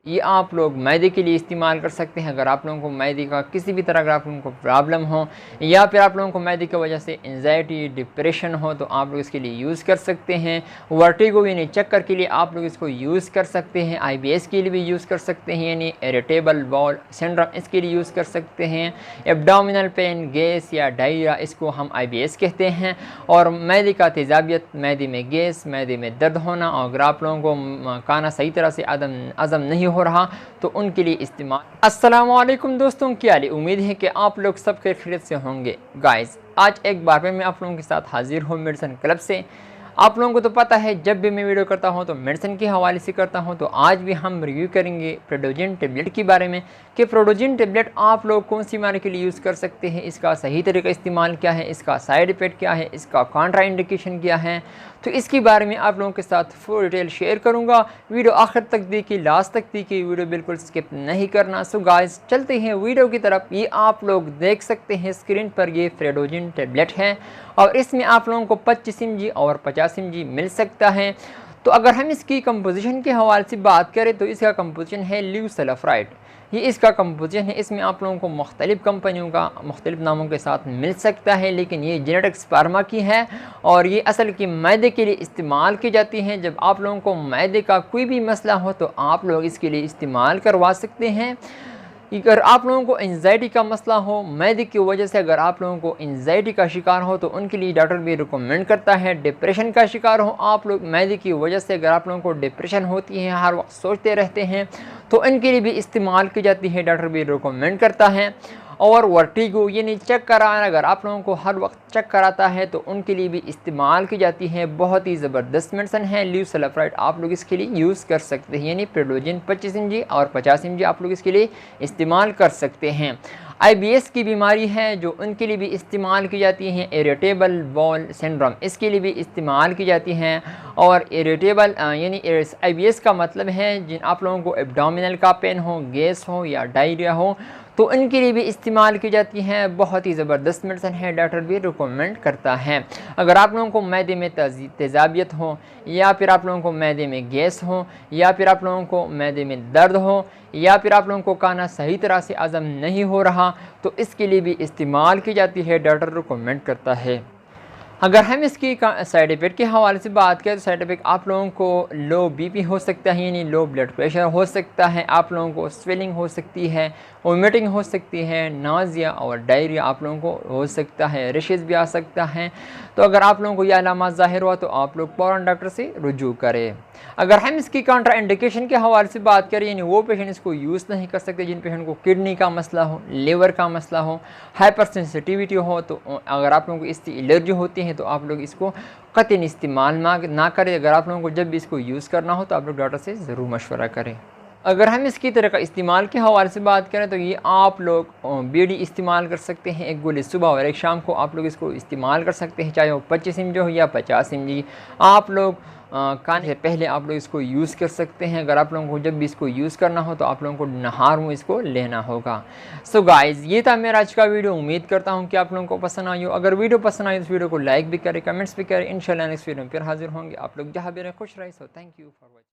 ये आप लोग मैदे के लिए इस्तेमाल कर सकते हैं। अगर आप लोगों को मैदे का किसी भी तरह का आप लोगों को प्रॉब्लम हो या फिर आप लोगों को मैदे की वजह से एंजाइटी डिप्रेशन हो तो आप लोग इसके लिए यूज़ कर सकते हैं। वर्टिगो यानी चक्कर के लिए आप लोग इसको यूज़ कर सकते हैं। IBS के लिए भी यूज़ कर सकते हैं यानी इरिटेबल बाउल सिंड्रोम, इसके लिए यूज़ कर सकते हैं। एब्डोमिनल पेन, गैस या डायरिया, इसको हम IBS कहते हैं। और मैदे का तेज़ाबियत, मैदे में गैस, मैदे में दर्द होना, और अगर आप लोगों को खाना सही तरह से हज़म नहीं हो रहा तो उनके लिए इस्तेमाल। अस्सलामुअलैकुम दोस्तों, क्या हाल? उम्मीद है कि आप लोग सब खैरियत से होंगे। गाइस, आज एक बार मैं आप लोगों के साथ हाजिर हूँ मेडिसिन क्लब से। आप लोगों को तो पता है जब भी मैं वीडियो करता हूं तो मेडिसिन के हवाले से करता हूं, तो आज भी हम रिव्यू करेंगे प्रेडोजिन टेबलेट के बारे में कि प्रेडोजिन टेबलेट आप लोग कौन सी बीमारी के लिए यूज़ कर सकते हैं, इसका सही तरीका इस्तेमाल क्या है, इसका साइड इफ़ेक्ट क्या है, इसका कॉन्ट्रा इंडिकेशन क्या है। तो इसके बारे में आप लोगों के साथ फुल डिटेल शेयर करूंगा। वीडियो आखिर तक देखिए, लास्ट तक देखिए, वीडियो बिल्कुल स्किप नहीं करना। सो गाइस, चलते हैं वीडियो की तरफ। ये आप लोग देख सकते हैं स्क्रीन पर, ये प्रेडोजिन टेबलेट है और इसमें आप लोगों को 25 mg और 50 mg मिल सकता है। तो अगर हम इसकी कंपोजिशन के हवाले से बात करें तो इसका कंपोजिशन है ल्यूसल्फाइड, ये इसका कंपोजिशन है। इसमें आप लोगों को मुख्तलिफ़ कंपनियों का मुख्तलिफ़ नामों के साथ मिल सकता है, लेकिन ये जेनेटिक्स फार्मा की है और ये असल की मैदे के लिए इस्तेमाल की जाती है। जब आप लोगों को मैदे का कोई भी मसला हो तो आप लोग इसके लिए इस्तेमाल करवा सकते हैं। अगर आप लोगों को एंजाइटी का मसला हो, मैदे की वजह से अगर आप लोगों को एंजाइटी का शिकार हो तो उनके लिए डॉक्टर भी रिकमेंड करता है। डिप्रेशन का शिकार हो आप लोग मैदे की वजह से, अगर आप लोगों को डिप्रेशन होती है, हर वक्त सोचते रहते हैं, तो इनके लिए भी इस्तेमाल की जाती है, डॉक्टर भी रिकमेंड करता है। और वर्टिगो यानी चक्कर आना, अगर आप लोगों को हर वक्त चक्कर आता है तो उनके लिए भी इस्तेमाल की जाती है। बहुत ही ज़बरदस्त मेडिसिन है ल्यूसल्फाइड, आप लोग इसके लिए यूज़ कर सकते हैं। यानी प्रेडोजिन 25 mg और 50 mg आप लोग इसके लिए इस्तेमाल कर सकते हैं। IBS की बीमारी है जो उनके लिए भी इस्तेमाल की जाती हैं। इरिटेबल बाउल सिंड्रोम, इसके लिए भी इस्तेमाल की जाती हैं। और इरिटेबल यानी IBS का मतलब है जिन आप लोगों को एब्डोमिनल का पेन हो, गैस हो या डायरिया हो, तो इनके लिए भी इस्तेमाल की जाती हैं। बहुत ही ज़बरदस्त मेडिसिन है, डॉक्टर भी रिकमेंड करता है। अगर आप लोगों को मैदे में तेज़ाबियत हो या फिर आप लोगों को मैदे में गैस हो या फिर आप लोगों को मैदे में दर्द हो या फिर आप लोगों को खाना सही तरह से हज़म नहीं हो रहा, तो इसके लिए भी इस्तेमाल की जाती है, डॉक्टर रिकमेंड करता है। अगर हम इसकी साइड इफ़ेक्ट के हवाले से बात करें तो साइड इफ़ेक्ट आप लोगों को लो बीपी हो सकता है, यानी लो ब्लड प्रेशर हो सकता है, आप लोगों को स्वेलिंग हो सकती है, वोमिटिंग हो सकती है, नाज़िया और डायरिया आप लोगों को हो सकता है, रेशेज़ भी आ सकता है। तो अगर आप लोगों को यह अलामत ज़ाहिर हुआ तो आप लोग फ़ौरन डॉक्टर से रुजू करें। अगर हम इसकी काउंटर इंडिकेशन के हवाले से बात करें, यानी वो पेशेंट इसको यूज़ नहीं कर सकते जिन पेशेंट को किडनी का मसला हो, लीवर का मसला हो, हाइपर सेंसिटिविटी हो, तो अगर आप लोगों को इससे एलर्जी होती है तो आप लोग इसको कतई इस्तेमाल ना करें। अगर आप लोगों को जब भी इसको यूज़ करना हो तो आप लोग डॉक्टर से ज़रूर मशवरा करें। अगर हम इसकी तरह का इस्तेमाल के हवाले से बात करें तो ये आप लोग बीड़ी इस्तेमाल कर सकते हैं, एक गोली सुबह और एक शाम को आप लोग इसको इस्तेमाल कर सकते हैं, चाहे वो 25 mg हो या 50 mg। आप लोग खाने से पहले आप लोग इसको यूज़ कर सकते हैं। अगर आप लोगों को जब भी इसको यूज़ करना हो तो आप लोगों को नहार मुँह इसको लेना होगा। सो गाइज़, ये था मेरा आज का वीडियो। उम्मीद करता हूँ कि आप लोगों को पसंद आई हो। अगर वीडियो पसंद आई तो इस वीडियो को लाइक भी करें, कमेंट्स भी करें। इंशाल्लाह नेक्स्ट वीडियो में फिर हाजिर होंगे। आप लोग जहाँ भी रहें खुश रहे। So thank you for watching.